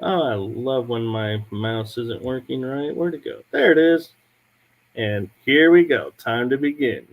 Oh, I love when my mouse isn't working right. Where'd it go? There it is. And here we go. Time to begin.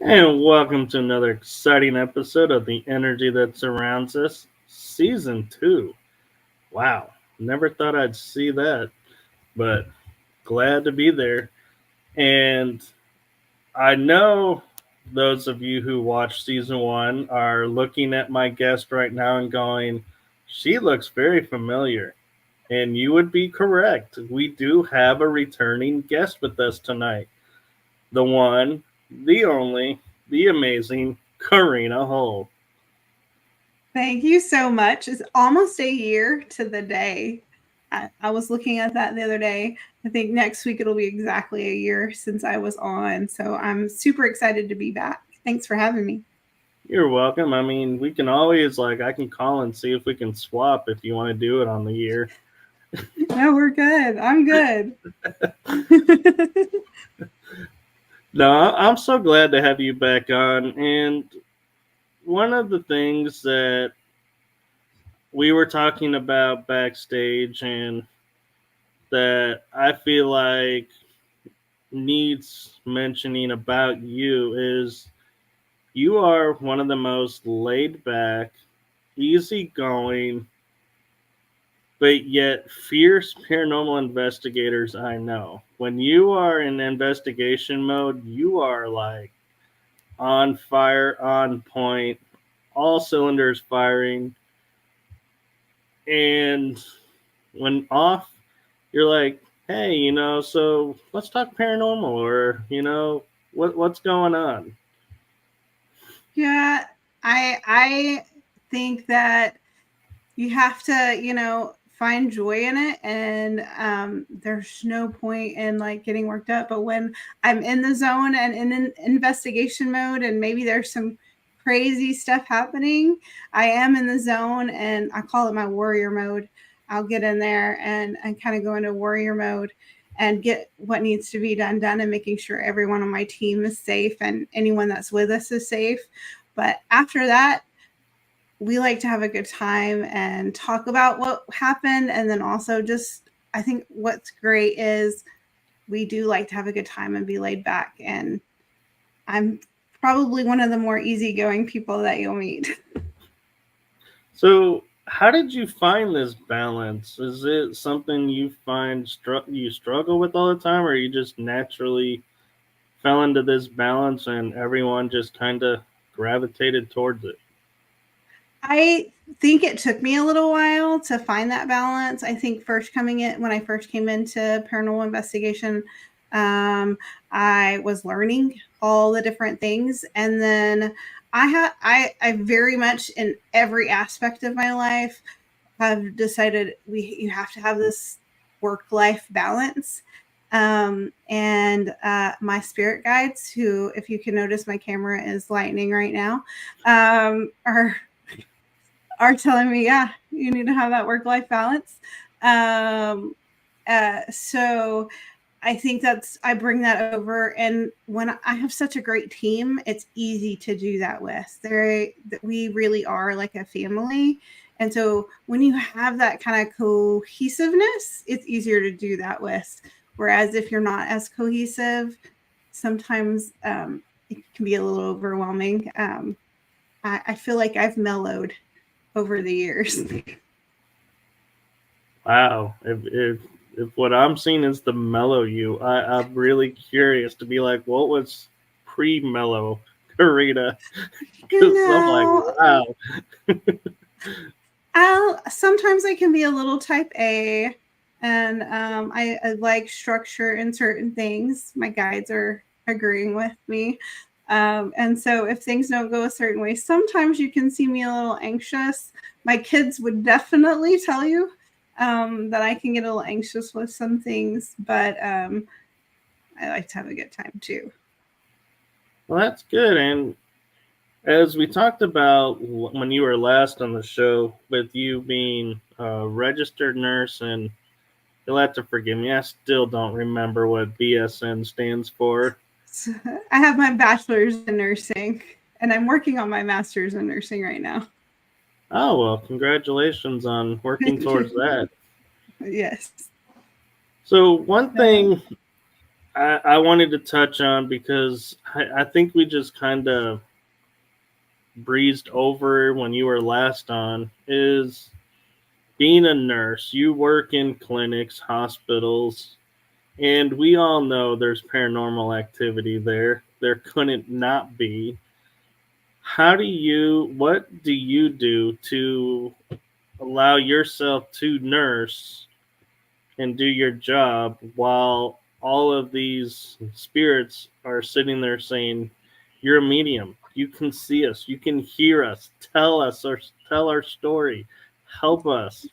And welcome to another exciting episode of The Energy That Surrounds Us, Season 2. Wow, never thought I'd see that, but glad to be there. And I know those of you who watched Season 1 are looking at my guest right now and going, she looks very familiar. And you would be correct. We do have a returning guest with us tonight. The one, the only, the amazing Carina Hull. Thank you so much. It's almost a year to the day. I was looking at that the other day. I think next week it'll be exactly a year since I was on. So I'm super excited to be back. Thanks for having me. You're welcome. I mean, we can always, I can call and see if we can swap if you want to do it on the year. No, we're good. I'm good. No, I'm so glad to have you back on. And one of the things that we were talking about backstage and that I feel like needs mentioning about you is you are one of the most laid back, easygoing, but yet fierce paranormal investigators I know. When you are in investigation mode, you are like on fire, on point, all cylinders firing. And when off, you're like, hey, so let's talk paranormal, or what's going on. Yeah, I think that you have to, find joy in it, and there's no point in like getting worked up. But when I'm in the zone and in an investigation mode, and maybe there's some crazy stuff happening, I am in the zone, and I call it my warrior mode. I'll get in there and kind of go into warrior mode and get what needs to be done, and making sure everyone on my team is safe and anyone that's with us is safe. But after that, we like to have a good time and talk about what happened. And then also, just, I think what's great is we do like to have a good time and be laid back. And I'm probably one of the more easygoing people that you'll meet. So, how did you find this balance? Is it something you find you struggle with all the time, or you just naturally fell into this balance and everyone just kind of gravitated towards it? I think it took me a little while to find that balance. I think when I first came into paranormal investigation, um, I was learning all the different things, and then I very much in every aspect of my life have decided you have to have this work-life balance. And my spirit guides, who, if you can notice, my camera is lightning right now, are telling me, yeah, you need to have that work-life balance. So I think I bring that over. And when I have such a great team, it's easy to do that with. We really are like a family. And so when you have that kind of cohesiveness, it's easier to do that with. Whereas if you're not as cohesive, sometimes it can be a little overwhelming. I feel like I've mellowed over the years. Wow. If what I'm seeing is the mellow you, I'm really curious to be like, what was pre-mellow Carina? You Because I'm like, know, wow. sometimes I can be a little type A, and I like structure in certain things. My guides are agreeing with me. And so if things don't go a certain way, sometimes you can see me a little anxious. My kids would definitely tell you that I can get a little anxious with some things, but I like to have a good time too. Well, that's good. And as we talked about when you were last on the show, with you being a registered nurse, and you'll have to forgive me, I still don't remember what BSN stands for. So I have my bachelor's in nursing, and I'm working on my master's in nursing right now. Oh, well, congratulations on working towards that. Yes. So, one Um, thing I wanted to touch on, because I think we just kind of breezed over when you were last on, is being a nurse. You work in clinics, hospitals, and we all know there's paranormal activity there. There couldn't not be. What do you do to allow yourself to nurse and do your job while all of these spirits are sitting there saying, "You're a medium. You can see us. You can hear us. Tell us or tell our story. Help us."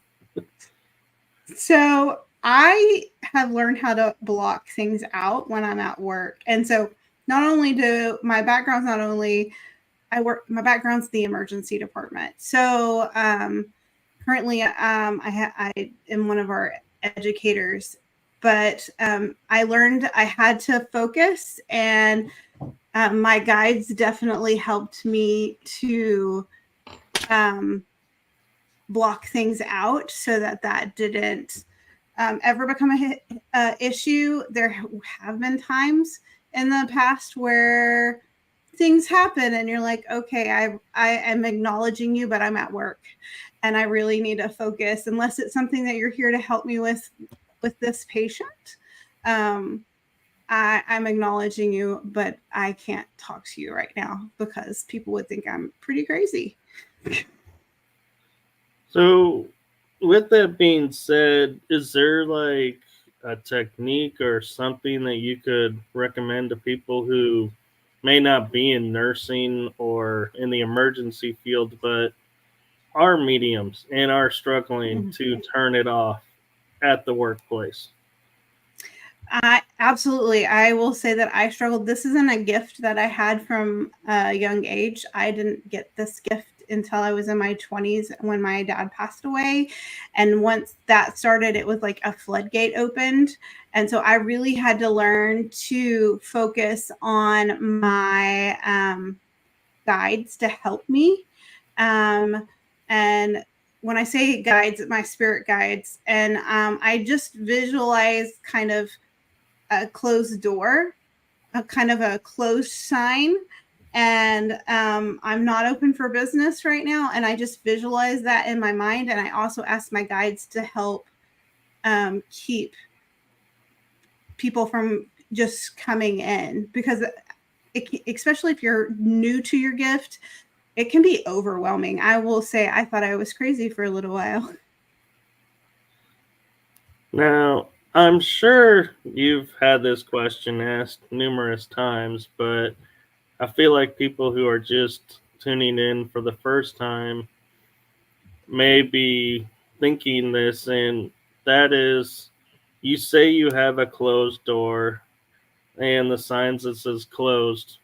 so I have learned how to block things out when I'm at work. And so not only do my background's not only my background's the emergency department. So currently I am one of our educators, but I learned I had to focus, and my guides definitely helped me to um, block things out so that didn't ever become a issue. There have been times in the past where things happen and you're like, okay, I am acknowledging you, but I'm at work and I really need to focus, unless it's something that you're here to help me with this patient. um, I'm acknowledging you, but I can't talk to you right now because people would think I'm pretty crazy. So, with that being said, is there like a technique or something that you could recommend to people who may not be in nursing or in the emergency field, but are mediums and are struggling to turn it off at the workplace? Absolutely. I will say that I struggled. This isn't a gift that I had from a young age. I didn't get this gift until I was in my 20s when my dad passed away. And once that started, it was like a floodgate opened. And so I really had to learn to focus on my guides to help me. And when I say guides, my spirit guides, and I just visualize kind of a closed door, a kind of a closed sign, and I'm not open for business right now. And I just visualize that in my mind. And I also ask my guides to help keep people from just coming in, because especially if you're new to your gift, it can be overwhelming. I will say I thought I was crazy for a little while. Now, I'm sure you've had this question asked numerous times, but I feel like people who are just tuning in for the first time may be thinking this, and that is, you say you have a closed door, and the signs that says closed,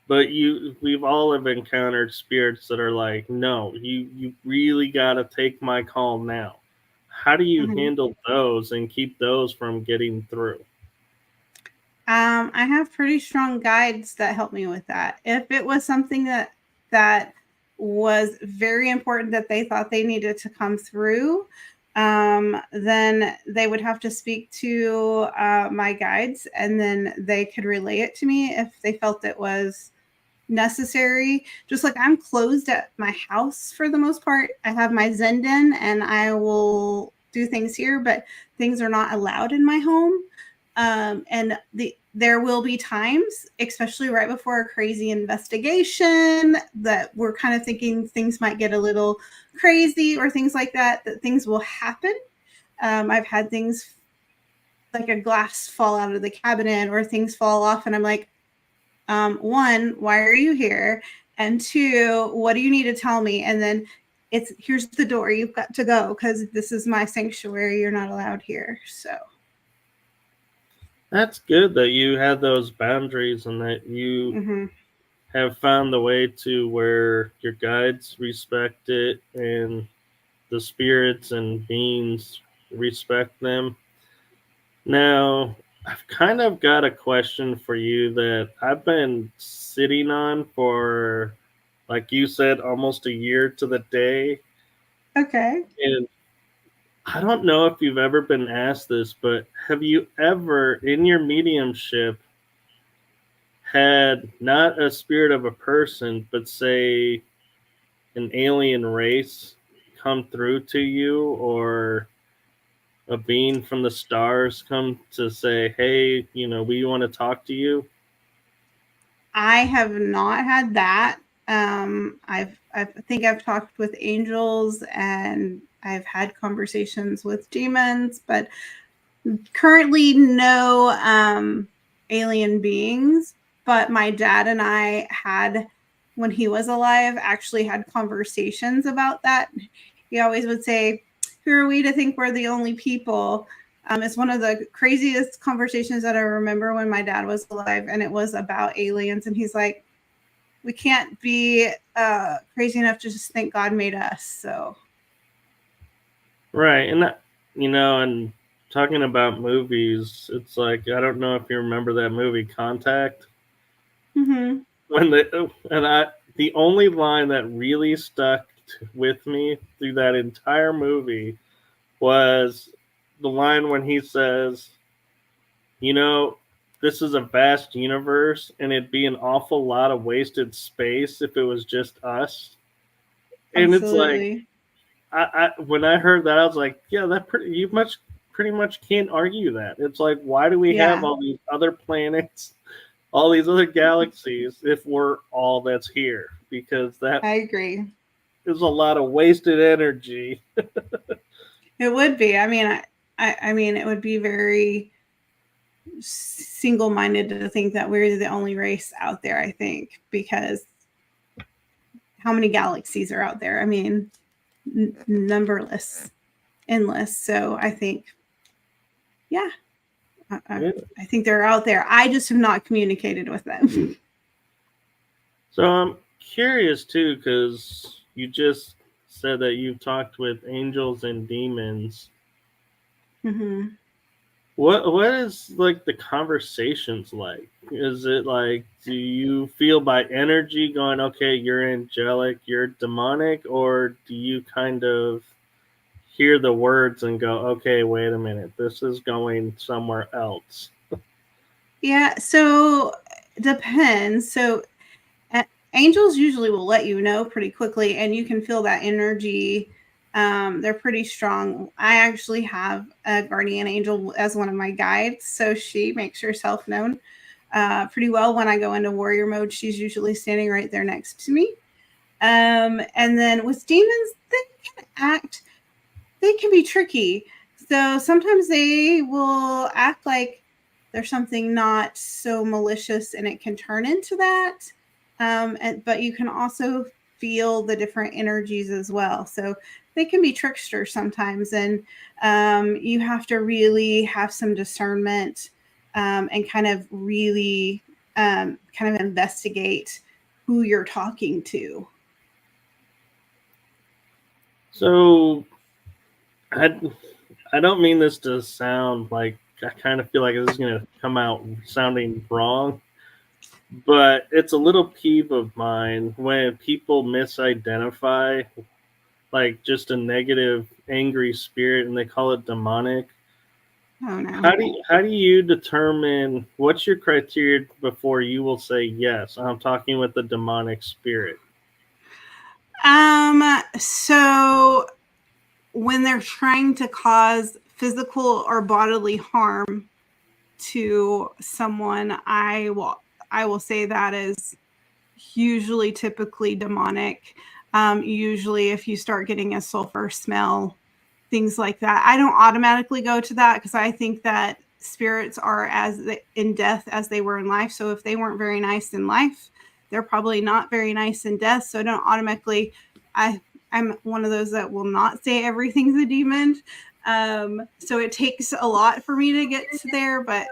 but we've all have encountered spirits that are like, no, you really got to take my call now. How do you Mhm. handle those and keep those from getting through? I have pretty strong guides that help me with that. If it was something that was very important that they thought they needed to come through, then they would have to speak to my guides, and then they could relay it to me if they felt it was necessary. Just like I'm closed at my house for the most part. I have my Zen den and I will do things here, but things are not allowed in my home. And there will be times, especially right before a crazy investigation, that we're kind of thinking things might get a little crazy or things like that, that things will happen. I've had things like a glass fall out of the cabinet or things fall off, and I'm like, one, why are you here? And two, what do you need to tell me? And then it's here's the door. You've got to go because this is my sanctuary. You're not allowed here. So, That's good that you had those boundaries and that you mm-hmm. have found the way to where your guides respect it and the spirits and beings respect them. Now, I've kind of got a question for you that I've been sitting on for, like you said, almost a year to the day. Okay. And I don't know if you've ever been asked this, but have you ever, in your mediumship, had not a spirit of a person, but say an alien race come through to you, or a being from the stars come to say, hey, we want to talk to you? I have not had that. I think I've talked with angels and I've had conversations with demons, but currently no alien beings. But my dad and I had, when he was alive, actually had conversations about that. He always would say, who are we to think we're the only people? It's one of the craziest conversations that I remember when my dad was alive, and it was about aliens. And he's like, we can't be crazy enough to just think God made us. So, Right. And and talking about movies, it's like, I don't know if you remember that movie Contact. mm-hmm. When the only line that really stuck with me through that entire movie was the line when he says, you know, this is a vast universe and it'd be an awful lot of wasted space if it was just us. And it's like, Absolutely. I when I heard that, I was like, yeah, pretty much can't argue that. It's like, why do we have Yeah, all these other planets, all these other galaxies, if we're all that's here? Because that I agree. is a lot of wasted energy. It would be. I mean, it would be very single-minded to think that we're the only race out there. I think because how many galaxies are out there? I mean, numberless, endless. So I think, yeah, I, I, Yeah. I think they're out there. I just have not communicated with them. So I'm curious too, because you just said that you've talked with angels and demons. Mm-hmm. What is like the conversations like? Is it like, do you feel by energy going, okay, you're angelic, you're demonic, or do you kind of hear the words and go, okay, wait a minute, this is going somewhere else? Yeah. So depends. So angels usually will let you know pretty quickly, and you can feel that energy. They're pretty strong. I actually have a guardian angel as one of my guides, so she makes herself known pretty well. When I go into warrior mode, she's usually standing right there next to me. And then with demons, they can be tricky. So sometimes they will act like there's something not so malicious and it can turn into that. But you can also feel the different energies as well. So they can be tricksters sometimes, and you have to really have some discernment and kind of really kind of investigate who you're talking to. So I I don't mean this to sound like I kind of feel like this is going to come out sounding wrong, but it's a little peeve of mine when people misidentify like just a negative, angry spirit and they call it demonic. Oh no. How do you determine what's your criteria before you will say yes? I'm talking with the demonic spirit. So when they're trying to cause physical or bodily harm to someone, I will say that is usually typically demonic. Usually if you start getting a sulfur smell, things like that. I don't automatically go to that because I think that spirits are as in death as they were in life. So if they weren't very nice in life, they're probably not very nice in death. So I don't automatically. I'm one of those that will not say everything's a demon. So it takes a lot for me to get to there, but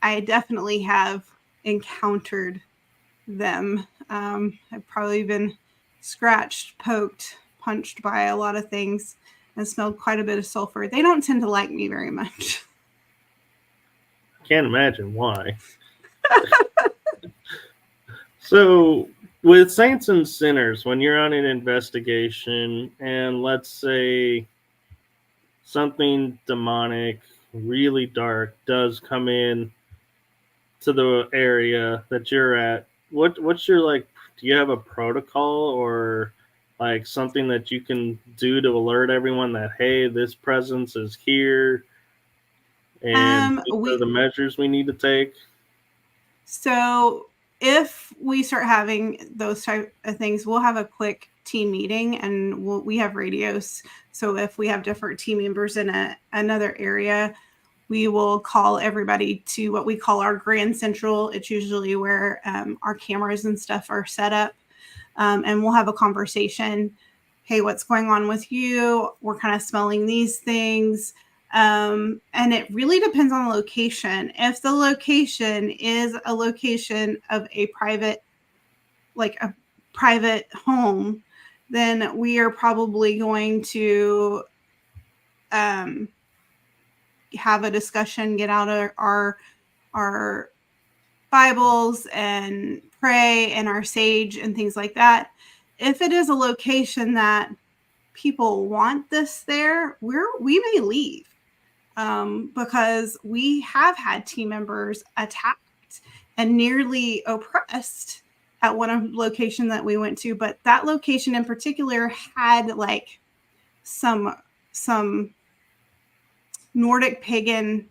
I definitely have encountered them. I've probably been scratched, poked, punched by a lot of things and smelled quite a bit of sulfur. They don't tend to like me very much. Can't imagine why. So, with saints and sinners, when you're on an investigation and let's say something demonic, really dark, does come in to the area that you're at, what's your like? Do you have a protocol or like something that you can do to alert everyone that hey, this presence is here, and these are We the measures we need to take? So if we start having those type of things, we'll have a quick team meeting, and we have radios. So if we have different team members in another area, we will call everybody to what we call our grand central. It's usually where our cameras and stuff are set up, and we'll have a conversation. Hey, what's going on with you? We're kind of smelling these things. And it really depends on the location. If the location is a location of a private, like a private home, then we are probably going to have a discussion, get out our Bibles and pray and our sage and things like that. If it is a location that people want this there, we may leave. Because we have had team members attacked and nearly oppressed at one location that we went to, but that location in particular had like some Nordic pagan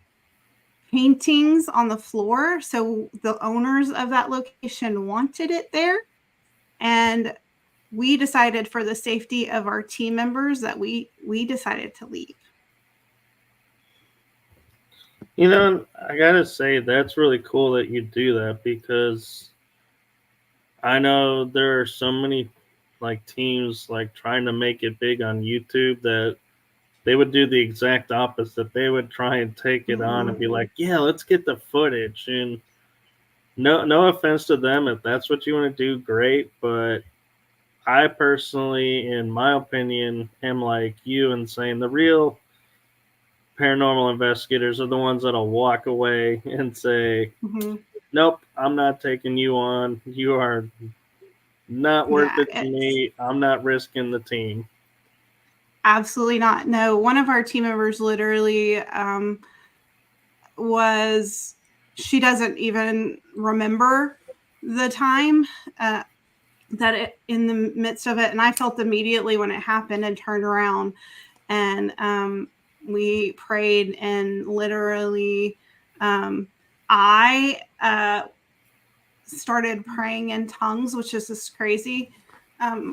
paintings on the floor. So the owners of that location wanted it there, and we decided for the safety of our team members that we decided to leave. You know, I gotta say that's really cool that you do that because I know there are so many like teams like trying to make it big on YouTube that they would do the exact opposite. They would try and take it on and be like, "Yeah, let's get the footage." And no offense to them if that's what you want to do, great, but I personally, in my opinion, am like you and saying the real paranormal investigators are the ones that'll walk away and say, Mm-hmm. nope, I'm not taking you on. You are not worth Yeah, it to it's me. I'm not risking the team. absolutely not. No, one of our team members literally was, she doesn't even remember the time that it in the midst of it. And I felt immediately when it happened and turned around, and we prayed, and literally I started praying in tongues, which is just crazy.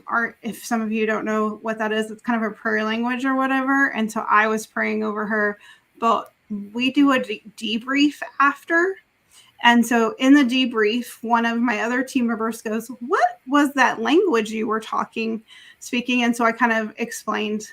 Or if some of you don't know what that is, it's kind of a prayer language or whatever. And so I was praying over her, but we do a debrief after. And so in the debrief, one of my other team members goes, "What was that language you were speaking?" And so I kind of explained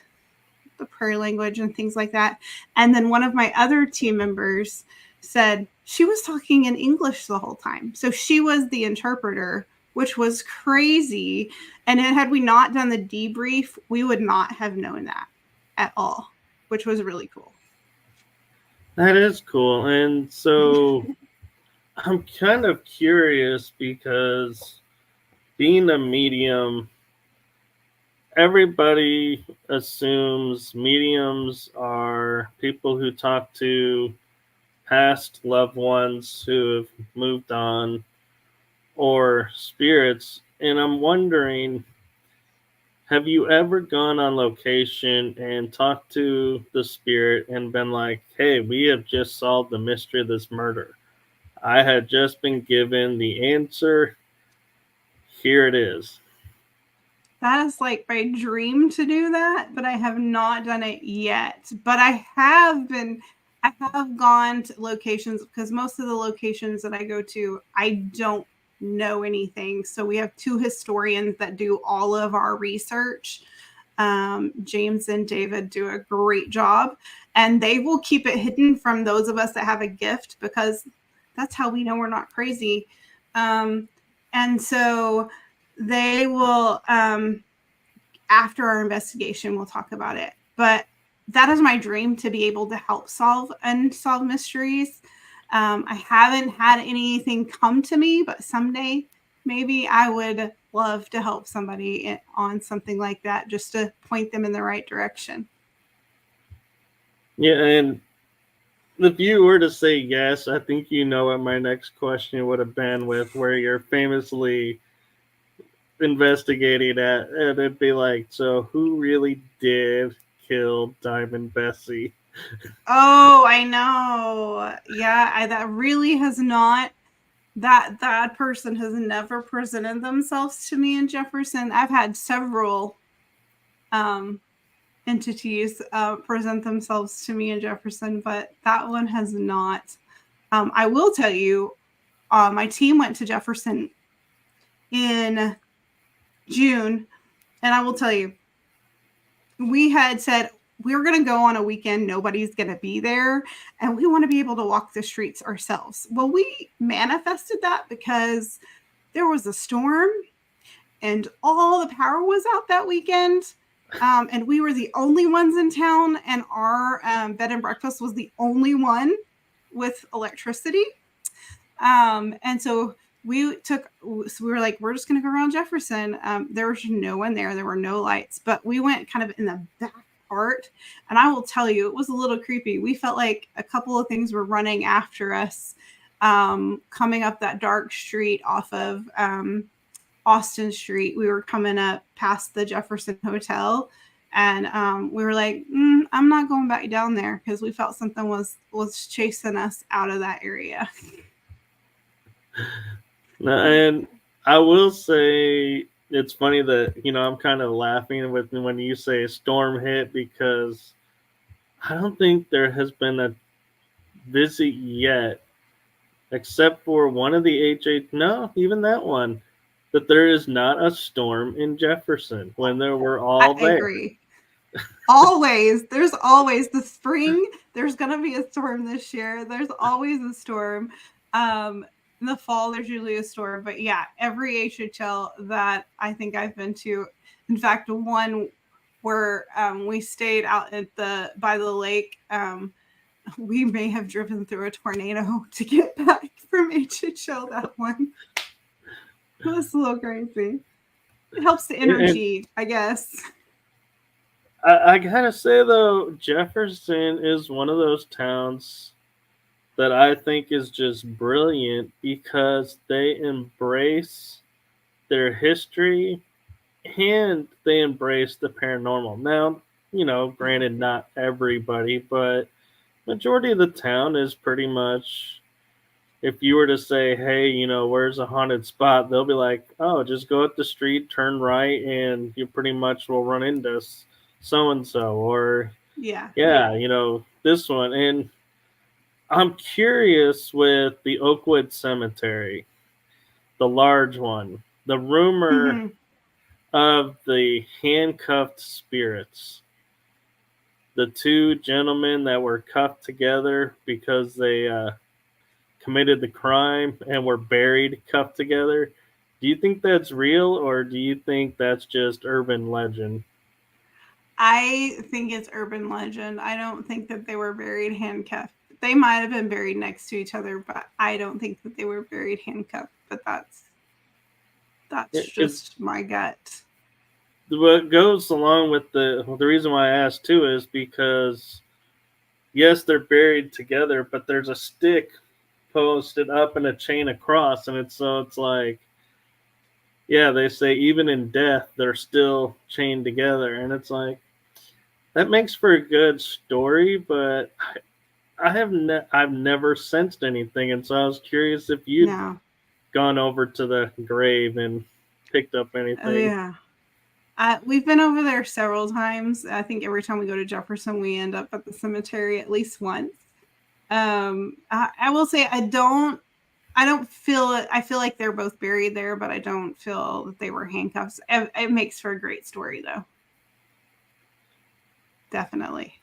the prayer language and things like that. And then one of my other team members said she was talking in English the whole time. So she was the interpreter, which was crazy. And had we not done the debrief, we would not have known that at all, which was really cool. That is cool. And so I'm kind of curious because being a medium, everybody assumes mediums are people who talk to past loved ones who have moved on or spirits. And I'm wondering, have you ever gone on location and talked to the spirit and been like, hey, we have just solved the mystery of this murder? I had just been given the answer. Here it is. That is like my dream to do that, but I have not done it yet. But I have gone to locations because most of the locations that I go to, I don't know anything. So we have two historians that do all of our research. James and David do a great job, and they will keep it hidden from those of us that have a gift because that's how we know we're not crazy. And so they will, after our investigation, we'll talk about it. But that is my dream, to be able to help solve unsolved mysteries. I haven't had anything come to me, but someday maybe I would love to help somebody on something like that, just to point them in the right direction. Yeah, and if you were to say yes, I think you know what my next question would have been with where you're famously investigating at, and it'd be like, so who really did kill Diamond Bessie? Oh, I know. Yeah, that really has not. That person has never presented themselves to me in Jefferson. I've had several um, entities present themselves to me in Jefferson, but that one has not. I will tell you, my team went to Jefferson in June, and I will tell you, we had said we were going to go on a weekend, nobody's going to be there, and we want to be able to walk the streets ourselves. Well, we manifested that because there was a storm and all the power was out that weekend. And we were the only ones in town, and our bed and breakfast was the only one with electricity. And so we were like, we're just going to go around Jefferson. There was no one there. There were no lights, but we went kind of in the back part. And I will tell you, it was a little creepy. We felt like a couple of things were running after us, coming up that dark street off of Austin Street. We were coming up past the Jefferson Hotel. And we were like, I'm not going back down there, because we felt something was chasing us out of that area. And I will say it's funny that I'm kind of laughing with when you say storm hit, because I don't think there has been a visit yet, except for one of the no, even that one, that there is not a storm in Jefferson when there were I all there. agree. Always. There's always the spring. There's going to be a storm this year. There's always a storm. In the fall, there's usually a storm. But yeah, every HHL that I think I've been to, in fact, one where we stayed out by the lake, we may have driven through a tornado to get back from HHL that one. It was a little crazy. It helps the energy, I guess. I gotta say though, Jefferson is one of those towns that I think is just brilliant because they embrace their history and they embrace the paranormal. Now, granted, not everybody, but majority of the town is pretty much. If you were to say, "Hey, where's a haunted spot?" They'll be like, "Oh, just go up the street, turn right, and you pretty much will run into so and so." Or, Yeah. yeah, this one. And I'm curious with the Oakwood Cemetery, the large one, the rumor Mm-hmm. of the handcuffed spirits. the two gentlemen that were cuffed together because they committed the crime and were buried cuffed together. Do you think that's real, or do you think that's just urban legend? I think it's urban legend. I don't think that they were buried handcuffed. They might have been buried next to each other, but I don't think that they were buried handcuffed. But that's It's just my gut. what goes along with the reason why I asked too is because yes, they're buried together, but there's a stick posted up and a chain across, and it's like, yeah, they say even in death they're still chained together, and it's like that makes for a good story, but I've never sensed anything, and so I was curious if you'd No. gone over to the grave and picked up Oh anything. yeah. We've been over there several times. I think every time we go to Jefferson, we end up at the cemetery at least once. I will say I don't feel it. I feel like they're both buried there, but I don't feel that they were handcuffs. It makes for a great story, though. Definitely.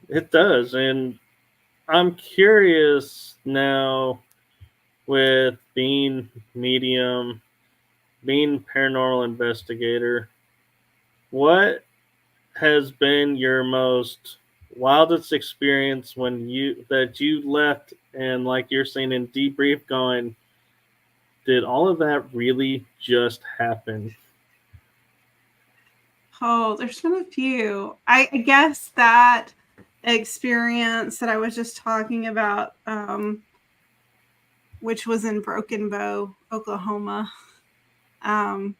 It does, and I'm curious now with being medium, being paranormal investigator. What has been your most wildest experience when you left and like you're saying in debrief going, did all of that really just happen? Oh, there's been a few. I guess that experience that I was just talking about, which was in Broken Bow, Oklahoma, um,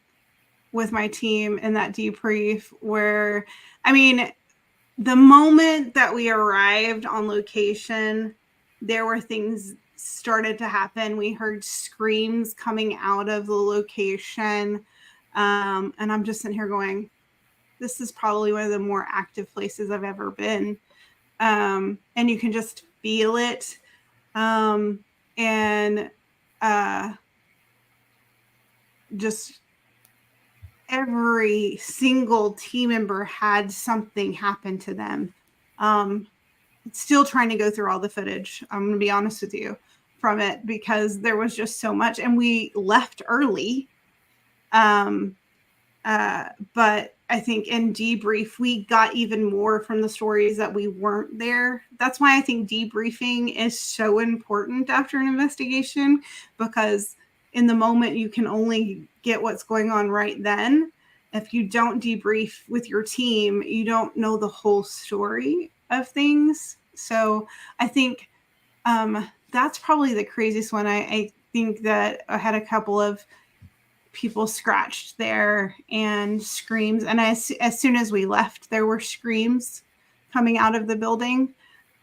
with my team in that debrief, where, I mean, the moment that we arrived on location, there were things started to happen. We heard screams coming out of the location. And I'm just sitting here going, this is probably one of the more active places I've ever been. And you can just feel it. And just every single team member had something happen to them. Um, Still trying to go through all the footage. I'm going to be honest with you from it because there was just so much, and we left early. Um, but I think in debrief, we got even more from the stories that we weren't there. That's why I think debriefing is so important after an investigation, because in the moment, you can only get what's going on right then. If you don't debrief with your team, you don't know the whole story of things. So I think that's probably the craziest one. I think that I had a couple of people scratched there and screams. And as soon as we left, there were screams coming out of the building.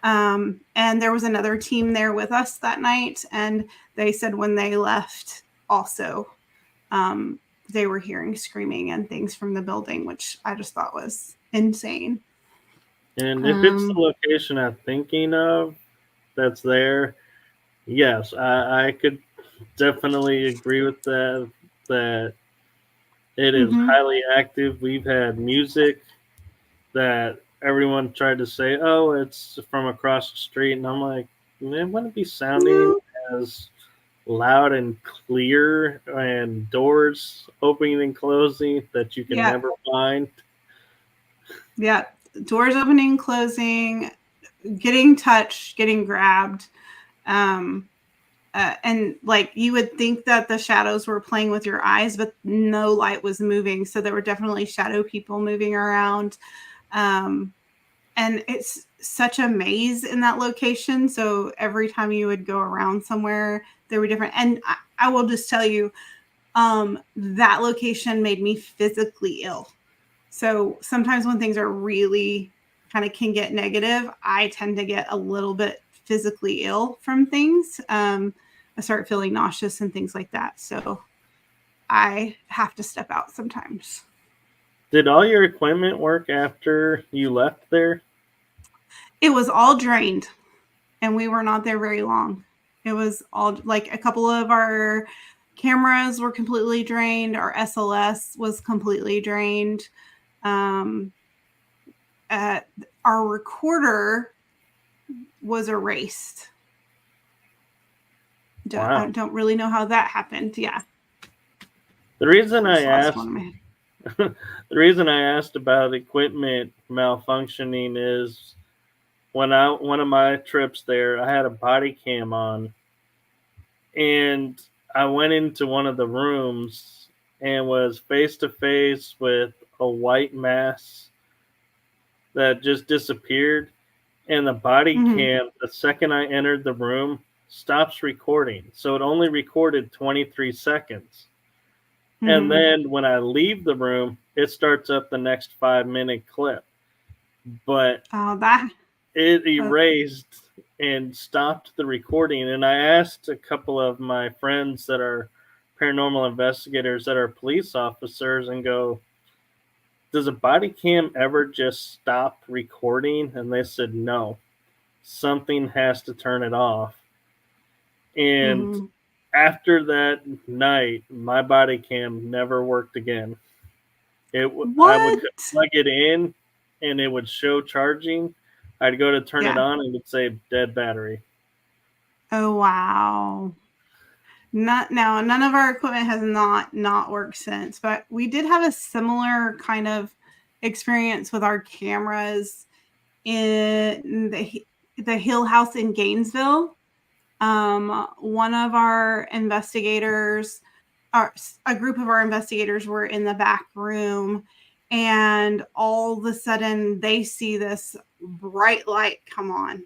And there was another team there with us that night. And they said when they left, also, they were hearing screaming and things from the building, which I just thought was insane. And if it's the Um, location I'm thinking of that's there, yes, I could definitely agree with that. That it is mm-hmm. highly active. We've had music that everyone tried to say, "Oh, it's from across the street," and I'm like, "Man, wouldn't it be sounding No. as loud and clear, and doors opening and closing that you can Yeah. never find?" Yeah. Doors opening, closing, getting touched, getting grabbed. Um, and like you would think that the shadows were playing with your eyes, but no light was moving. So there were definitely shadow people moving around. Um, and it's such a maze in that location. So every time you would go around somewhere, there were different. And I will just tell you, that location made me physically ill. So sometimes when things are really kind of can get negative, I tend to get a little bit physically ill from things. I start feeling nauseous and things like that. So I have to step out sometimes. Did all your equipment work after you left there? It was all drained and we were not there very long. It was all like a couple of our cameras were completely drained. Our SLS was completely drained. Um, uh, our recorder was erased. I Wow. don't really know how that happened. Yeah. The reason I Just lost one asked of my head. the reason I asked about equipment malfunctioning is one of my trips there, I had a body cam on, and I went into one of the rooms and was face to face with a white mass that just disappeared. And the body Mm-hmm. cam, the second I entered the room, stops recording. So it only recorded 23 seconds. And Mm-hmm. then when I leave the room, it starts up the next 5-minute clip. But Oh, that. it Uh, erased and stopped the recording. And I asked a couple of my friends that are paranormal investigators, that are police officers, and go, does a body cam ever just stop recording? And they said, no, something has to turn it off. And mm-hmm. after that night, my body cam never worked again. I would What? plug it in, and it would show charging. I'd go to turn it Yeah. on, and it would say dead battery. Oh wow. Not now. None of our equipment has not worked since, but we did have a similar kind of experience with our cameras in the Hill House in Gainesville. One of our investigators, a group of our investigators were in the back room, and all of a sudden they see this bright light come on,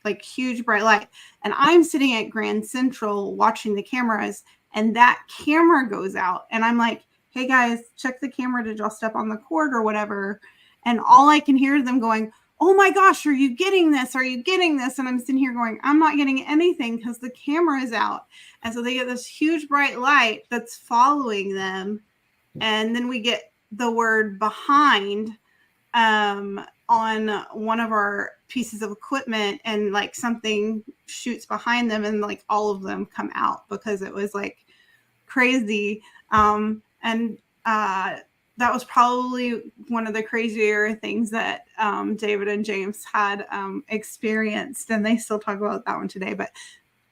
like huge bright light. And I'm sitting at Grand Central watching the cameras, and that camera goes out. And I'm like, hey guys, check the camera. Did y'all step on the cord or whatever? And all I can hear them going, oh my gosh, are you getting this? Are you getting this? And I'm sitting here going, I'm not getting anything because the camera is out. And so they get this huge bright light that's following them. And then we get the word behind on one of our pieces of equipment, and like something shoots behind them, and like all of them come out because it was like crazy. And that was probably one of the crazier things that David and James had experienced, and they still talk about that one today. But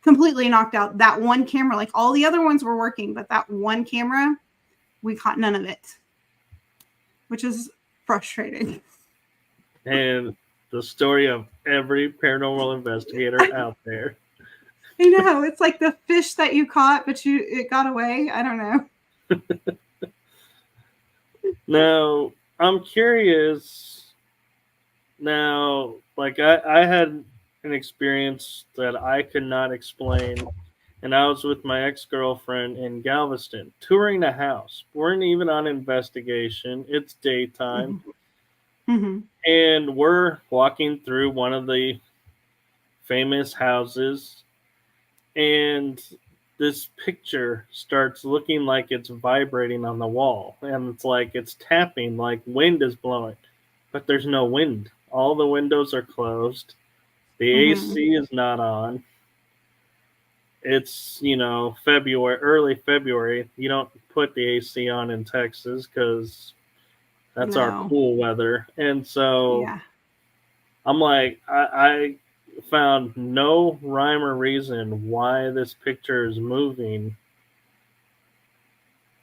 completely knocked out that one camera. Like all the other ones were working, but that one camera, we caught none of it, which is frustrating. And the story of every paranormal investigator I out there. know, it's like the fish that you caught, but it got away. I don't know. Now, I'm curious. Now, like I had an experience that I could not explain, and I was with my ex girlfriend in Galveston touring a house. We weren't even on investigation, it's daytime. Mm-hmm. Mm-hmm. And we're walking through one of the famous houses, and this picture starts looking like it's vibrating on the wall, and it's like it's tapping, like wind is blowing, but there's no wind. All the windows are closed, the Mm-hmm. AC is not on. It's, February, early February. You don't put the AC on in Texas because that's our No. cool weather. And so Yeah. I'm like, I found no rhyme or reason why this picture is moving.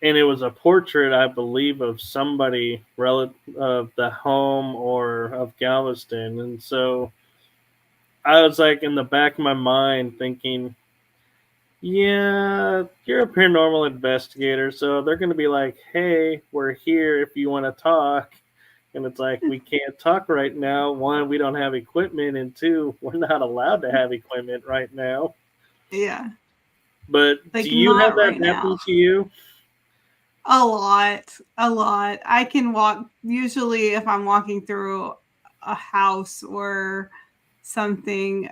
And it was a portrait, I believe, of somebody of the home or of Galveston. And so I was like in the back of my mind thinking, yeah, you're a paranormal investigator, so they're going to be like, hey, we're here if you want to talk. And it's like, we can't talk right now. One, we don't have equipment, and two, we're not allowed to have equipment right now. Yeah. But do Like you have not that right happen now. to you? A lot. A lot. I can walk, usually if I'm walking through a house or something,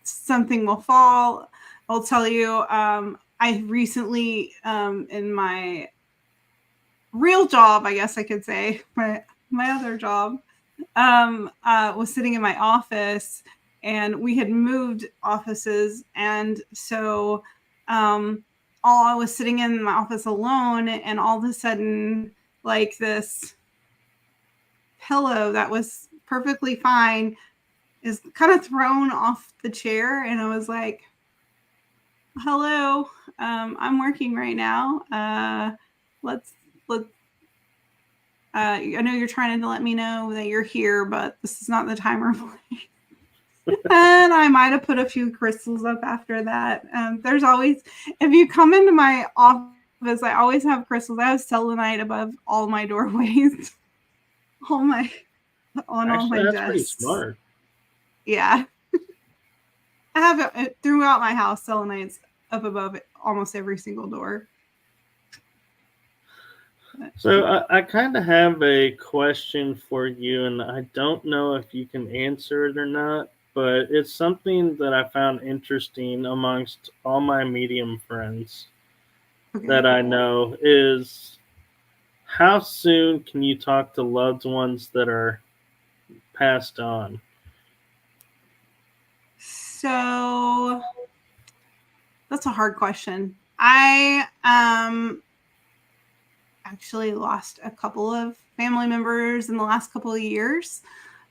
something will fall. I'll tell you, I recently, in my real job, I guess I could say, my other job, was sitting in my office, and we had moved offices. And so all I was sitting in my office alone, and all of a sudden, like this pillow that was perfectly fine, is kind of thrown off the chair, and I was like, "Hello, I'm working right now. Let's. I know you're trying to let me know that you're here, but this is not the time or place." And I might have put a few crystals up after that. There's always, if you come into my office, I always have crystals. I have selenite above all my doorways, all my on all Actually, my that's pretty desks. smart. Yeah, I have it throughout my house. Selenites up above almost every single door. But, So I kind of have a question for you, and I don't know if you can answer it or not, but it's something that I found interesting amongst all my medium friends that okay. I know is how soon can you talk to loved ones that are passed on? So that's a hard question. I actually lost a couple of family members in the last couple of years,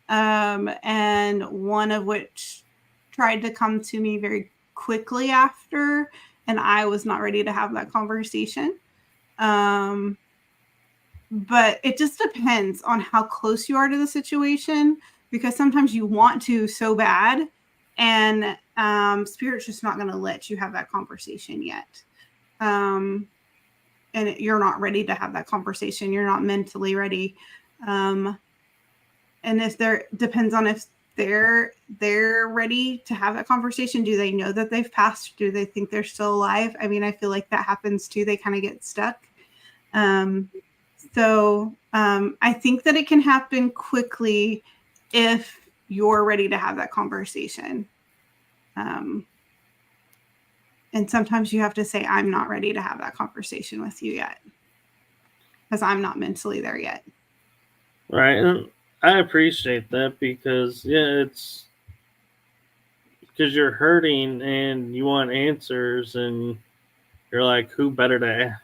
and one of which tried to come to me very quickly after, and I was not ready to have that conversation. Um, but it just depends on how close you are to the situation, because sometimes you want to so bad, and spirit's just not going to let you have that conversation yet. Um, and you're not ready to have that conversation. You're not mentally ready. Um, and if there depends on if they're ready to have that conversation. Do they know that they've passed? Do they think they're still alive? I mean, I feel like that happens too. They kind of get stuck. Um, I think that it can happen quickly if you're ready to have that conversation. Um, and sometimes you have to say, I'm not ready to have that conversation with you yet because I'm not mentally there yet. Right? And I appreciate that because, yeah, it's because you're hurting and you want answers, and you're like, who better to,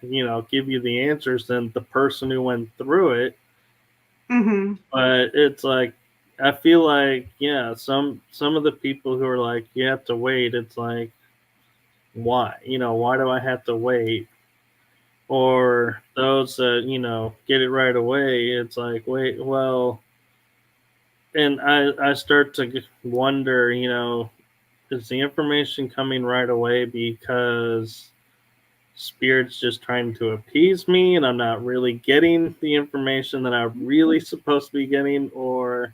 give you the answers than the person who went through it? Mm-hmm. But it's like, I feel like, yeah, some of the people who are like, you have to wait. It's like, why? Why do I have to wait? Or those that get it right away. It's like, wait, well, and I start to wonder, is the information coming right away because spirit's just trying to appease me and I'm not really getting the information that I'm really supposed to be getting? Or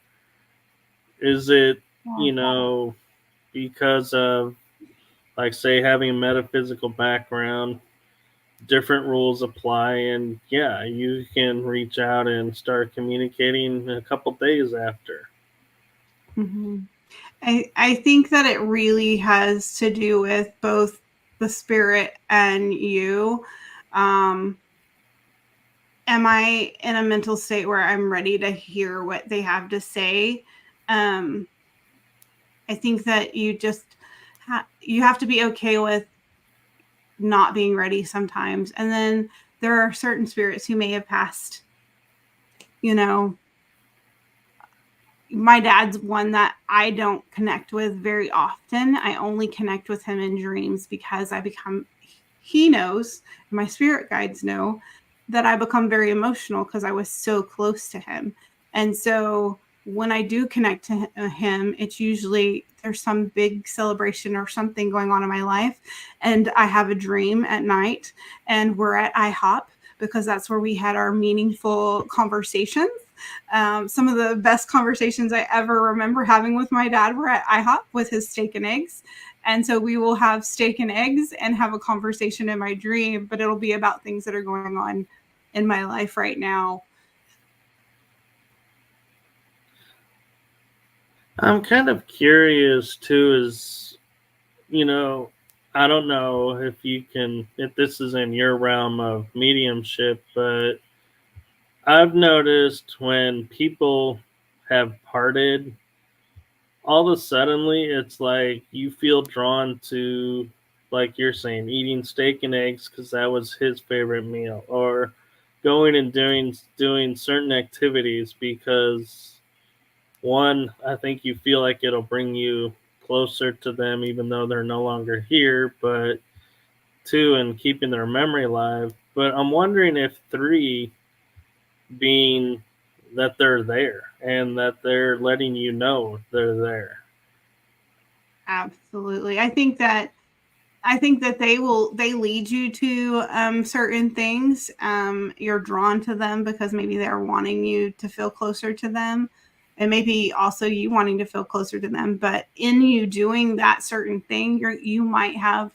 is it, Yeah. you know, because of, like, say, having a metaphysical background, different rules apply, and yeah, you can reach out and start communicating a couple days after. Mm-hmm. I think that it really has to do with both the spirit and you. Um, am I in a mental state where I'm ready to hear what they have to say? Um, I think that you have to be okay with not being ready sometimes, and then there are certain spirits who may have passed. You know, my dad's one that I don't connect with very often. I only connect with him in dreams because he knows, my spirit guides know that I become very emotional because I was so close to him. And so when I do connect to him, it's usually there's some big celebration or something going on in my life. And I have a dream at night, and we're at IHOP because that's where we had our meaningful conversations. Some of the best conversations I ever remember having with my dad were at IHOP with his steak and eggs. And so we will have steak and eggs and have a conversation in my dream, but it'll be about things that are going on in my life right now. I'm kind of curious too, is, you know, I don't know if this is in your realm of mediumship, but I've noticed when people have parted, all of a suddenly it's like you feel drawn to, like you're saying, eating steak and eggs because that was his favorite meal, or going and doing certain activities because, one, I think you feel like it'll bring you closer to them even though they're no longer here, but two, and keeping their memory alive. But I'm wondering if three, being that they're there and that they're letting you know they're there. Absolutely. I think that they lead you to certain things. You're drawn to them because maybe they're wanting you to feel closer to them, and maybe also you wanting to feel closer to them. But in you doing that certain thing, you might have,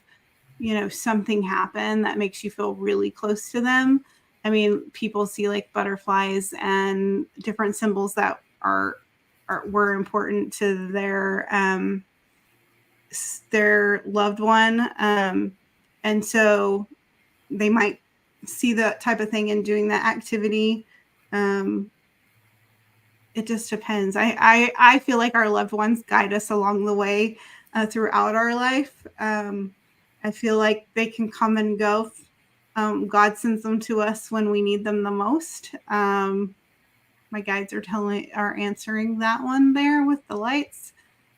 you know, something happen that makes you feel really close to them. I mean, people see like butterflies and different symbols that were important to their loved one, and so they might see that type of thing and doing that activity. Um, it just depends. I feel like our loved ones guide us along the way throughout our life. I feel like they can come and go. God sends them to us when we need them the most. My guides are answering that one there with the lights.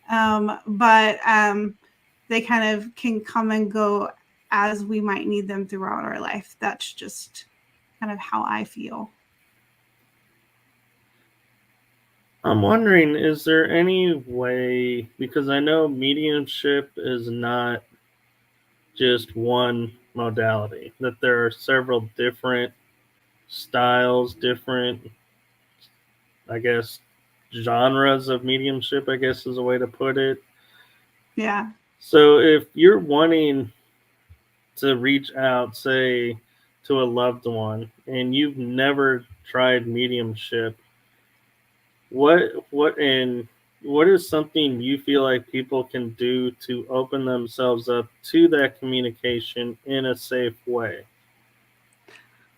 But they kind of can come and go as we might need them throughout our life. That's just kind of how I feel. I'm wondering, is there any way, because I know mediumship is not just one modality, that there are several different styles, different, I guess, genres of mediumship, I guess is a way to put it. Yeah. So if you're wanting to reach out, say, to a loved one, and you've never tried mediumship, what is something you feel like people can do to open themselves up to that communication in a safe way?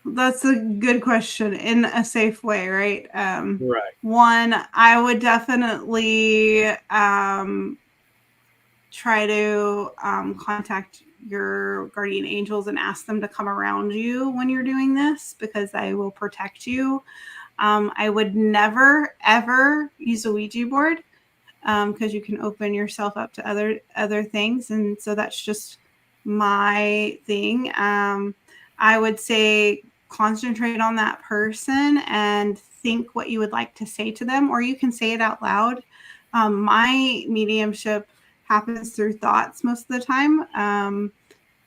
That's a good question. In a safe way, right? Right. One, I would definitely try to contact your guardian angels and ask them to come around you when you're doing this because they will protect you. I would never ever use a Ouija board because you can open yourself up to other things, and so that's just my thing. I would say concentrate on that person and think what you would like to say to them, or you can say it out loud. My mediumship happens through thoughts most of the time.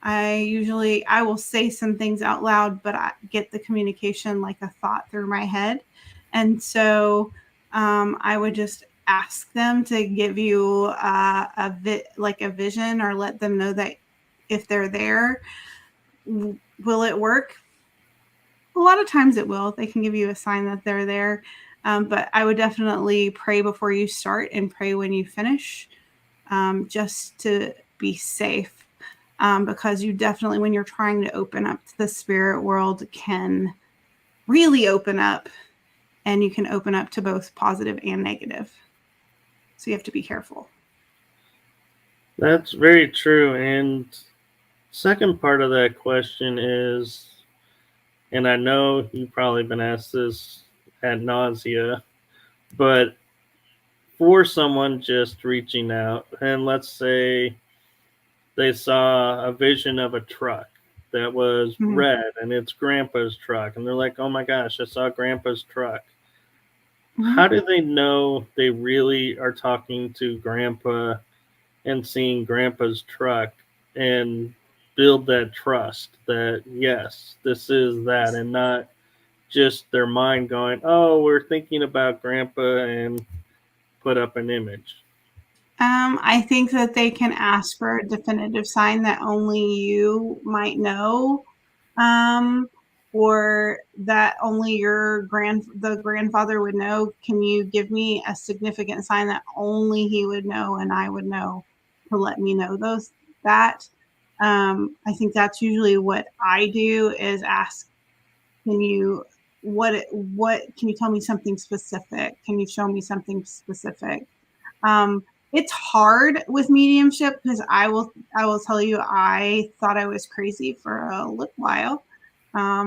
I will say some things out loud, but I get the communication like a thought through my head, and so I would just ask them to give you like a vision, or let them know that if they're there. Will it work? A lot of times it will. They can give you a sign that they're there, but I would definitely pray before you start and pray when you finish, just to be safe. Because you definitely, when you're trying to open up to the spirit world, can really open up, and you can open up to both positive and negative. So you have to be careful. That's very true. And second part of that question is, and I know you've probably been asked this ad nausea, but for someone just reaching out, and let's say they saw a vision of a truck that was Mm-hmm. red and it's grandpa's truck, and they're like, oh my gosh, I saw grandpa's truck. Mm-hmm. How do they know they really are talking to grandpa and seeing grandpa's truck and build that trust that yes, this is that, and not just their mind going, oh, we're thinking about grandpa and put up an image? I think that they can ask for a definitive sign that only you might know, um, or that only the grandfather would know. Can you give me a significant sign that only he would know and I would know, to let me know that? I think that's usually what I do, is ask, can you what can you tell me something specific? Can you show me something specific? Um, it's hard with mediumship because I will tell you, I thought I was crazy for a little while,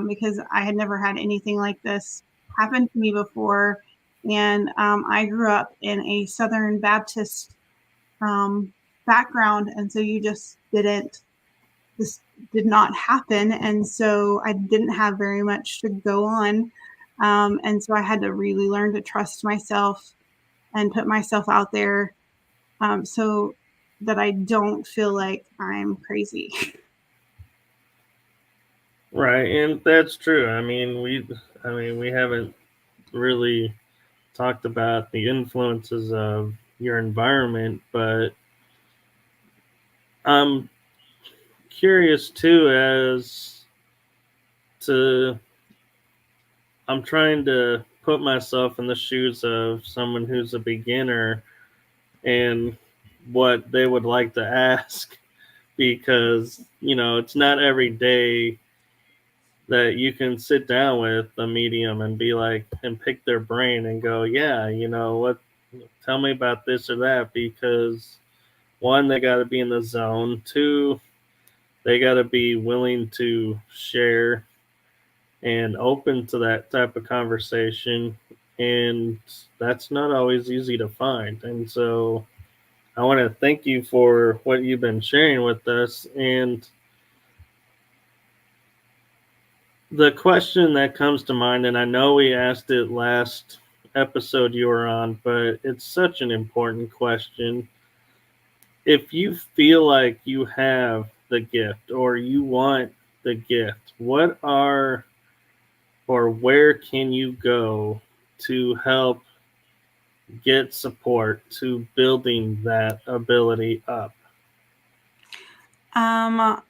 because I had never had anything like this happen to me before. And I grew up in a Southern Baptist background, and so you just didn't. This did not happen, and so I didn't have very much to go on, and so I had to really learn to trust myself and put myself out there, so that I don't feel like I'm crazy. Right, and that's true. I mean, we haven't really talked about the influences of your environment, but I'm curious too as to I'm trying to put myself in the shoes of someone who's a beginner and what they would like to ask because, you know, it's not every day that you can sit down with a medium and be like and pick their brain and go, yeah, you know what, tell me about this or that, because one, they got to be in the zone. Two, they got to be willing to share and open to that type of conversation. And that's not always easy to find. And so I want to thank you for what you've been sharing with us. And the question that comes to mind, and I know we asked it last episode you were on, but it's such an important question. If you feel like you have the gift or you want the gift, what are or where can you go to help get support to building that ability up? Um,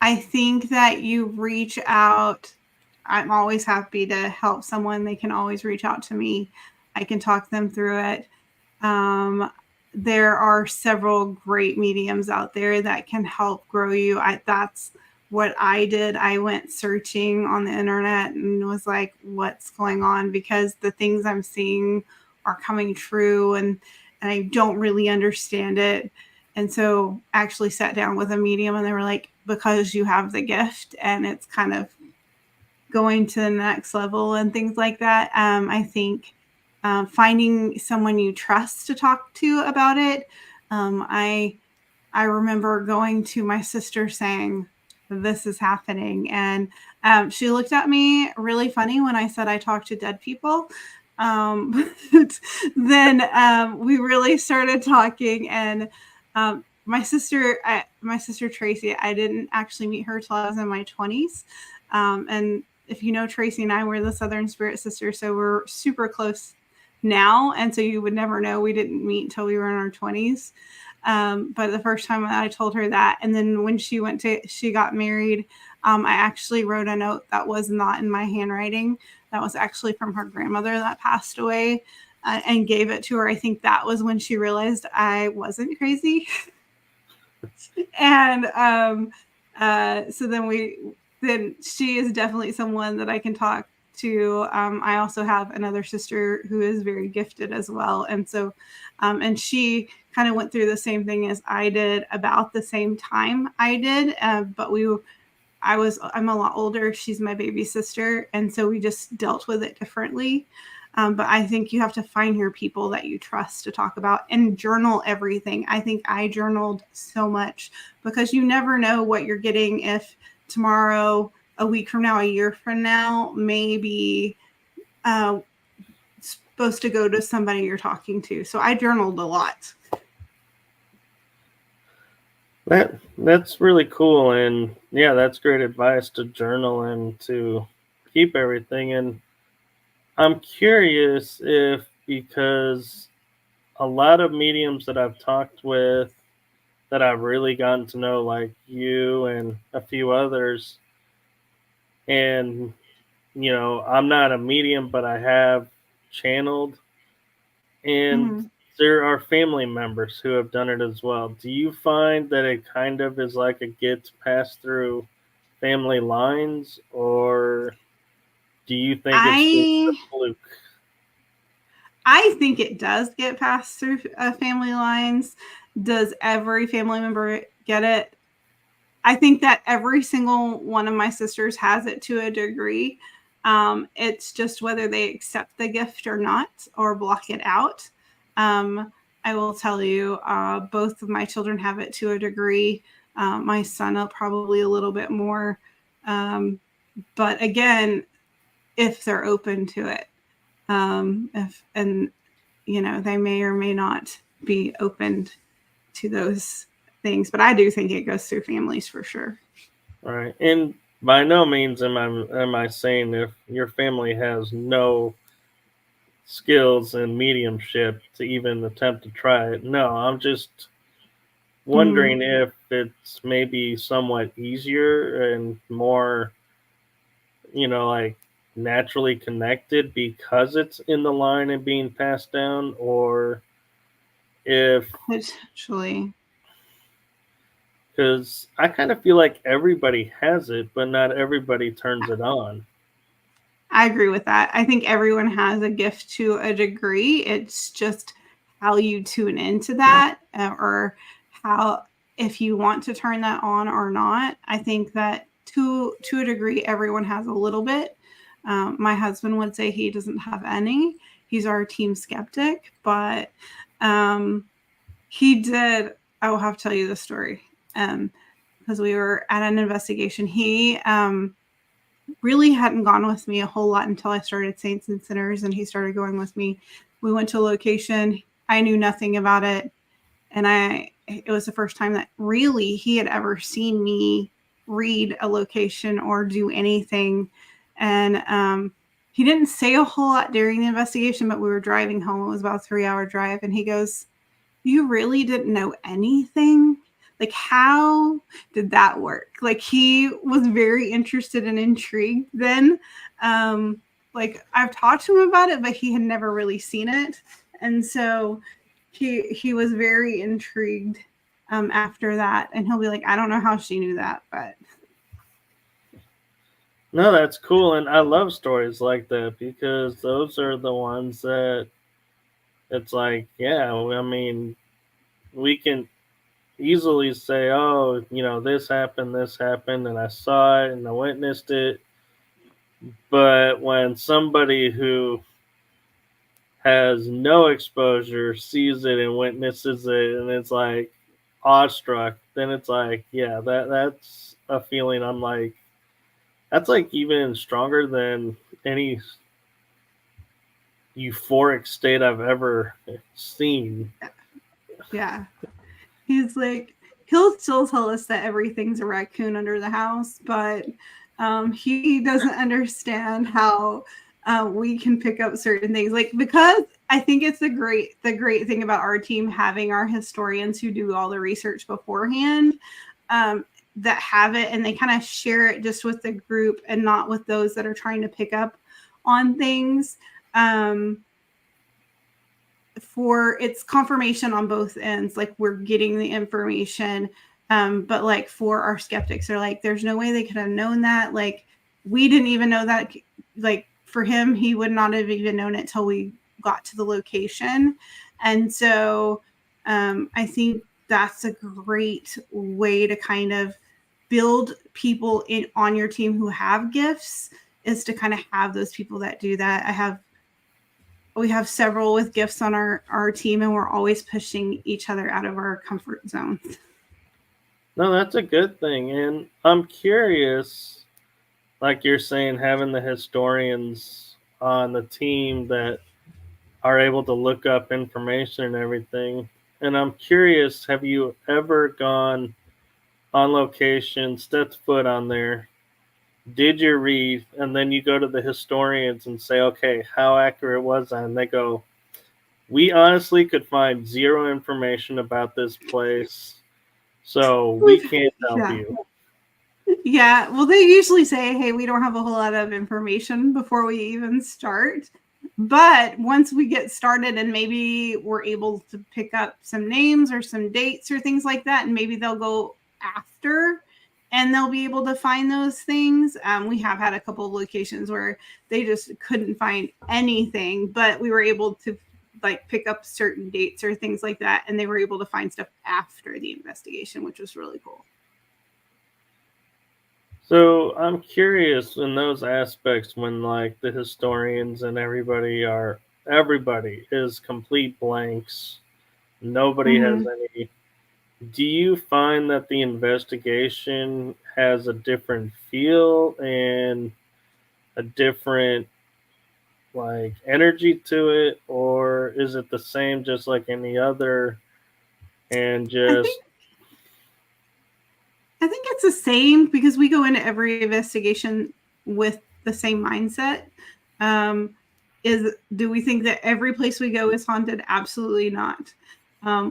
I think that you reach out. I'm always happy to help someone. They can always reach out to me. I can talk them through it. Um, there are several great mediums out there that can help grow you. That's what I did. I went searching on the internet and was like, what's going on? Because the things I'm seeing are coming true, and I don't really understand it. And so actually sat down with a medium and they were like, because you have the gift and it's kind of going to the next level and things like that. I think finding someone you trust to talk to about it. Um, I I remember going to my sister saying, "This is happening," and she looked at me really funny when I said I talk to dead people. But then we really started talking, and my sister Tracy, I didn't actually meet her till I was in my 20s, and if you know Tracy and I, we're the Southern Spirit Sisters, so we're super close now, and so you would never know we didn't meet until we were in our 20s. But the first time I told her that, and then when she got married, I actually wrote a note that was not in my handwriting. That was actually from her grandmother that passed away, and gave it to her. I think that was when she realized I wasn't crazy. And so then she is definitely someone that I can talk to. I also have another sister who is very gifted as well, and so and she kind of went through the same thing as I did about the same time I did, but I'm a lot older. She's my baby sister, and so we just dealt with it differently. But I think you have to find your people that you trust to talk about and journal everything. I think I journaled so much because you never know what you're getting if tomorrow, a week from now, a year from now, maybe uh, supposed to go to somebody you're talking to. So I journaled a lot. That's really cool, and yeah, that's great advice to journal and to keep everything. And I'm curious if, because a lot of mediums that I've talked with that I've really gotten to know, like you and a few others, and you know, I'm not a medium, but I have channeled, and Mm-hmm. there are family members who have done it as well. Do you find that it kind of is like it gets passed through family lines, or do you think it's just a I fluke? I think it does get passed through family lines. Does every family member get it? I think that every single one of my sisters has it to a degree. It's just whether they accept the gift or not or block it out. Um, I will tell you, both of my children have it to a degree. My son, probably a little bit more. Um, but again, if they're open to it, if and they may or may not be open to those things. But I do think it goes through families for sure. Right. And by no means am I saying if your family has no skills in mediumship to even attempt to try it. No, I'm just Mm. wondering if it's maybe somewhat easier and more, like naturally connected because it's in the line and being passed down, or if, Potentially. because I kind of feel like everybody has it, but not everybody turns it on. I agree with that. I think everyone has a gift to a degree. It's just how you tune into that, or how, if you want to turn that on or not. I think that to a degree, everyone has a little bit. My husband would say he doesn't have any. He's our team skeptic, but um, he did. I will have to tell you the story, because we were at an investigation. He really hadn't gone with me a whole lot until I started Saints and Sinners, and he started going with me. We went to a location. I knew nothing about it, and it was the first time that really he had ever seen me read a location or do anything. And he didn't say a whole lot during the investigation, but we were driving home. It was about a 3-hour drive, and he goes, "You really didn't know anything? Like, how did that work?" Like, he was very interested and intrigued then. Like, I've talked to him about it, but he had never really seen it. And so he was very intrigued after that. And he'll be like, "I don't know how she knew that, but." No, that's cool. And I love stories like that because those are the ones that it's like, yeah, I mean, we can easily say, oh, this happened, and I saw it and I witnessed it. But when somebody who has no exposure sees it and witnesses it, and it's like awestruck, then it's like, yeah, that's a feeling. I'm like, that's like even stronger than any euphoric state I've ever seen. Yeah. He's like, he'll still tell us that everything's a raccoon under the house, but he doesn't understand how we can pick up certain things. Like, because I think it's the great thing about our team having our historians who do all the research beforehand, that have it, and they kind of share it just with the group and not with those that are trying to pick up on things. Um, for it's confirmation on both ends, like we're getting the information, but like for our skeptics, they're like, there's no way they could have known that, like we didn't even know that. Like for him, he would not have even known it till we got to the location. And so I think that's a great way to kind of build people in on your team who have gifts, is to kind of have those people that do that. We have several with gifts on our team, and we're always pushing each other out of our comfort zone. No, that's a good thing. And I'm curious, like you're saying, having the historians on the team that are able to look up information and everything. And I'm curious, have you ever gone on location, stepped foot on there, did your read, and then you go to the historians and say, okay, how accurate was that? And they go, we honestly could find zero information about this place, so we can't help Yeah. you. Yeah. Well, they usually say, hey, we don't have a whole lot of information before we even start. But once we get started and maybe we're able to pick up some names or some dates or things like that, and maybe they'll go after and they'll be able to find those things. We have had a couple of locations where they just couldn't find anything, but we were able to like pick up certain dates or things like that, and they were able to find stuff after the investigation, which was really cool. So I'm curious in those aspects when like the historians and everybody is complete blanks. Nobody has Hmm. any. Do you find that the investigation has a different feel and a different like energy to it, or is it the same just like any other and I think just I think it's the same because we go into every investigation with the same mindset. Um, is do we think that every place we go is haunted? Absolutely not.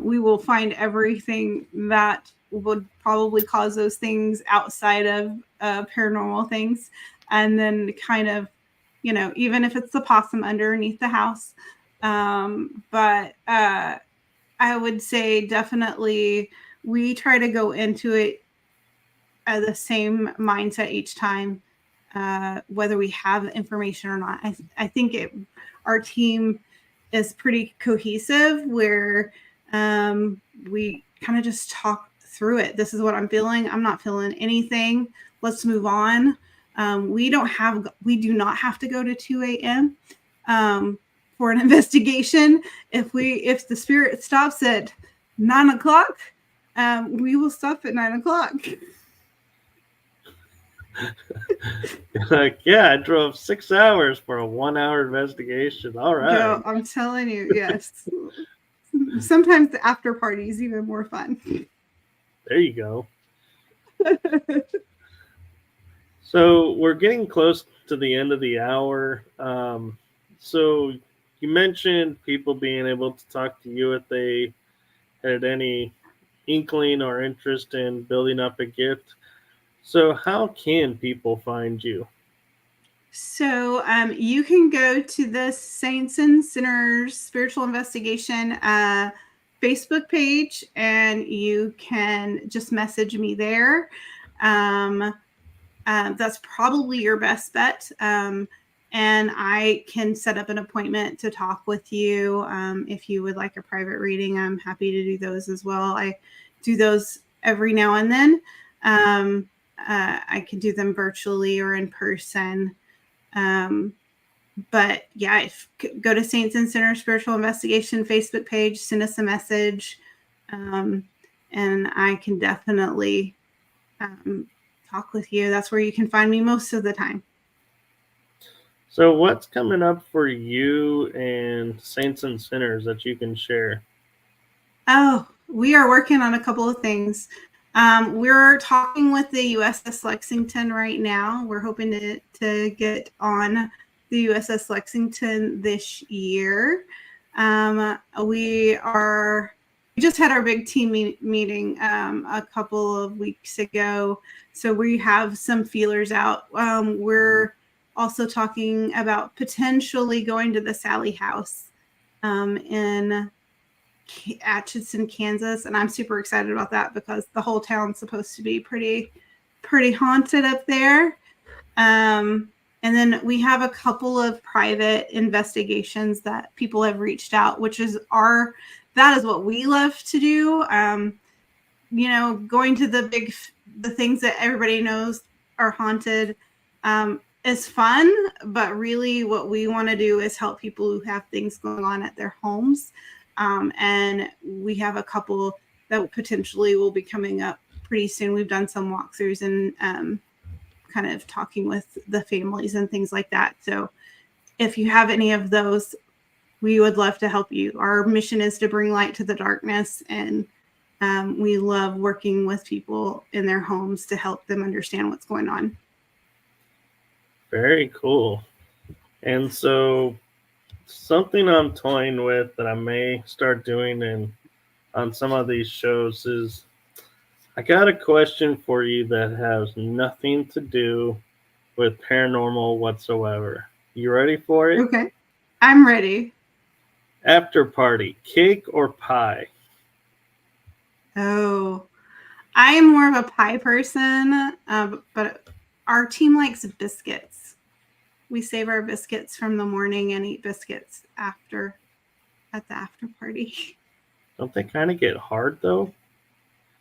We will find everything that would probably cause those things outside of paranormal things, and then kind of, even if it's the possum underneath the house. But I would say definitely we try to go into it the same mindset each time, whether we have information or not. I think our team is pretty cohesive where we kind of just talk through it. This is what I'm feeling. I'm not feeling anything. Let's move on. We do not have to go to 2 a.m. For an investigation. If the spirit stops at 9 o'clock, we will stop at 9 o'clock. like, yeah, I drove 6 hours for a 1 hour investigation. All right. Yo, I'm telling you, yes. Sometimes the after party is even more fun. There you go. So we're getting close to the end of the hour. So you mentioned people being able to talk to you if they had any inkling or interest in building up a gift. So how can people find you? So you can go to the Saints and Sinners Spiritual Investigation Facebook page, and you can just message me there. Um, that's probably your best bet. And I can set up an appointment to talk with you. If you would like a private reading, I'm happy to do those as well. I do those every now and then. I can do them virtually or in person. Um, but yeah, go to Saints and Sinners Spiritual Investigation Facebook page, send us a message, um, and I can definitely um, talk with you. That's where you can find me most of the time. So what's coming up for you and Saints and Sinners that you can share? Oh, we are working on a couple of things. We're talking with the USS Lexington right now. We're hoping to get on the USS Lexington this year. We just had our big team meeting a couple of weeks ago, so we have some feelers out. We're also talking about potentially going to the Sally House in Atchison, Kansas, and I'm super excited about that because the whole town's supposed to be pretty haunted up there. Um, and then we have a couple of private investigations that people have reached out, which is that is what we love to do. Going to the things that everybody knows are haunted is fun, but really what we want to do is help people who have things going on at their homes. And we have a couple that potentially will be coming up pretty soon. We've done some walkthroughs and kind of talking with the families and things like that. So if you have any of those, we would love to help you. Our mission is to bring light to the darkness, and we love working with people in their homes to help them understand what's going on. Very cool. And so something I'm toying with that I may start doing in on some of these shows is I got a question for you that has nothing to do with paranormal whatsoever. You ready for it? Okay, I'm ready. After party, cake or pie? Oh, I am more of a pie person, but our team likes biscuits. We save our biscuits from the morning and eat biscuits at the after party. Don't they kind of get hard though?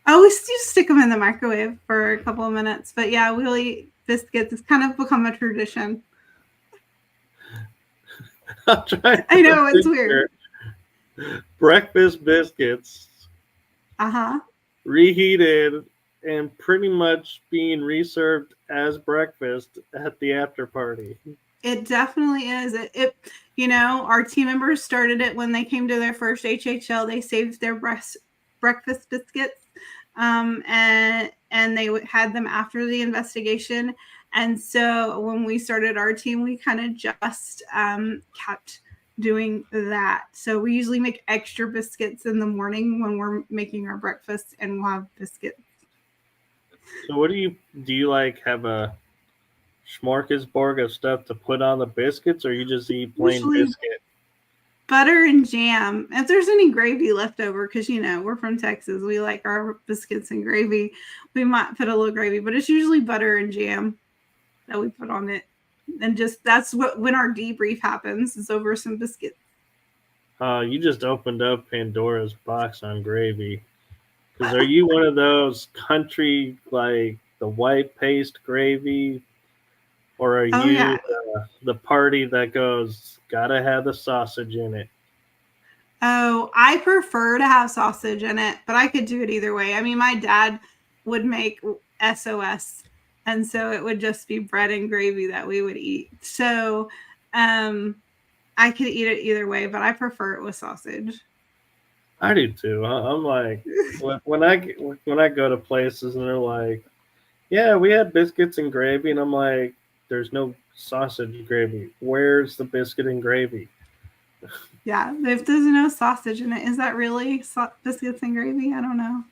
I always just stick them in the microwave for a couple of minutes. But yeah, we'll eat biscuits. It's kind of become a tradition. I'm trying I to know it's weird. picture breakfast biscuits Uh huh. reheated and pretty much being reserved as breakfast at the after party. It definitely is. You know, our team members started it when they came to their first HHL. They saved their breakfast biscuits, and they had them after the investigation. And so when we started our team, we kind of just kept doing that. So we usually make extra biscuits in the morning when we're making our breakfast, and we'll have biscuits. So what do you like have a smorgasbord of stuff to put on the biscuits, or you just eat plain Usually biscuit? butter and jam. If there's any gravy left over, because you know we're from Texas, we like our biscuits and gravy. We might put a little gravy, but it's usually butter and jam that we put on it. And just that's what when our debrief happens is over some biscuits. You just opened up Pandora's box on gravy. Because are you one of those country, like the white paste gravy, or are Oh yeah. you the party that goes, gotta have the sausage in it? Oh, I prefer to have sausage in it, but I could do it either way. I mean, my dad would make SOS, and so it would just be bread and gravy that we would eat. So, um, I could eat it either way, but I prefer it with sausage. I do too. I'm like, when I go to places and they're like, yeah, we had biscuits and gravy, and I'm like, there's no sausage gravy. Where's the biscuit and gravy? Yeah, if there's no sausage in it, is that really biscuits and gravy? I don't know.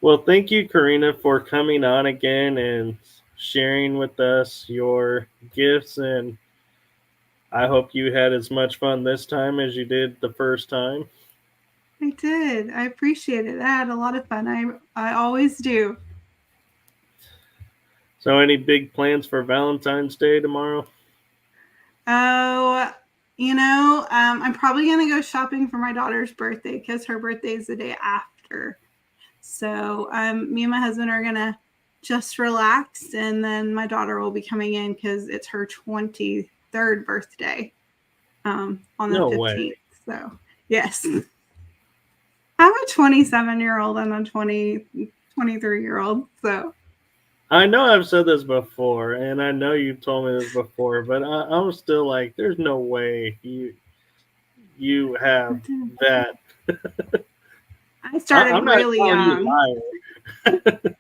Well, thank you, Karina, for coming on again and sharing with us your gifts. And I hope you had as much fun this time as you did the first time. I did. I appreciate it. I had a lot of fun. I always do. So, any big plans for Valentine's Day tomorrow? Oh, you know, I'm probably gonna go shopping for my daughter's birthday because her birthday is the day after. So, me and my husband are gonna just relax, and then my daughter will be coming in because it's her 23rd birthday on the No way. 15th. So, yes. I'm a 27-year-old and a 23-year-old. So, I know I've said this before, and I know you told me this before, but I'm still like, there's no way you have that. I started I'm not really calling you young. a liar.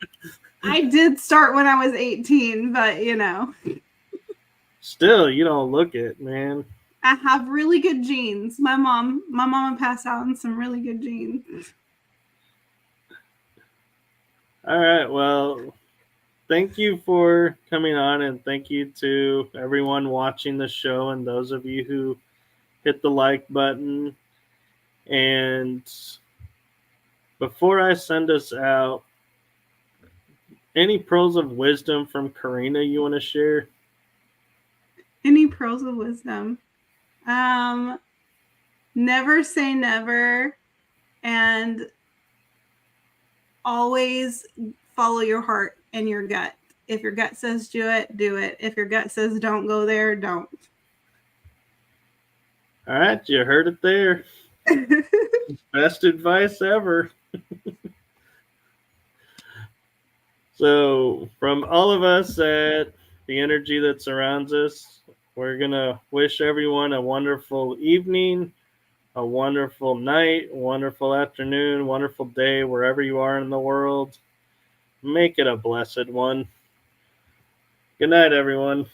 I did start when I was 18, but you know, Still, you don't look it, man. I have really good genes. My mom passed out on some really good genes. All right, well, thank you for coming on, and thank you to everyone watching the show and those of you who hit the like button. And before I send us out, any pearls of wisdom from Karina you want to share? Any pearls of wisdom? Um, Never say never, and always follow your heart and your gut. If your gut says do it, do it. If your gut says don't go there, don't. All right, you heard it there. Best advice ever. So, from all of us at the energy that surrounds us, we're going to wish everyone a wonderful evening, a wonderful night, wonderful afternoon, wonderful day, wherever you are in the world. Make it a blessed one. Good night, everyone.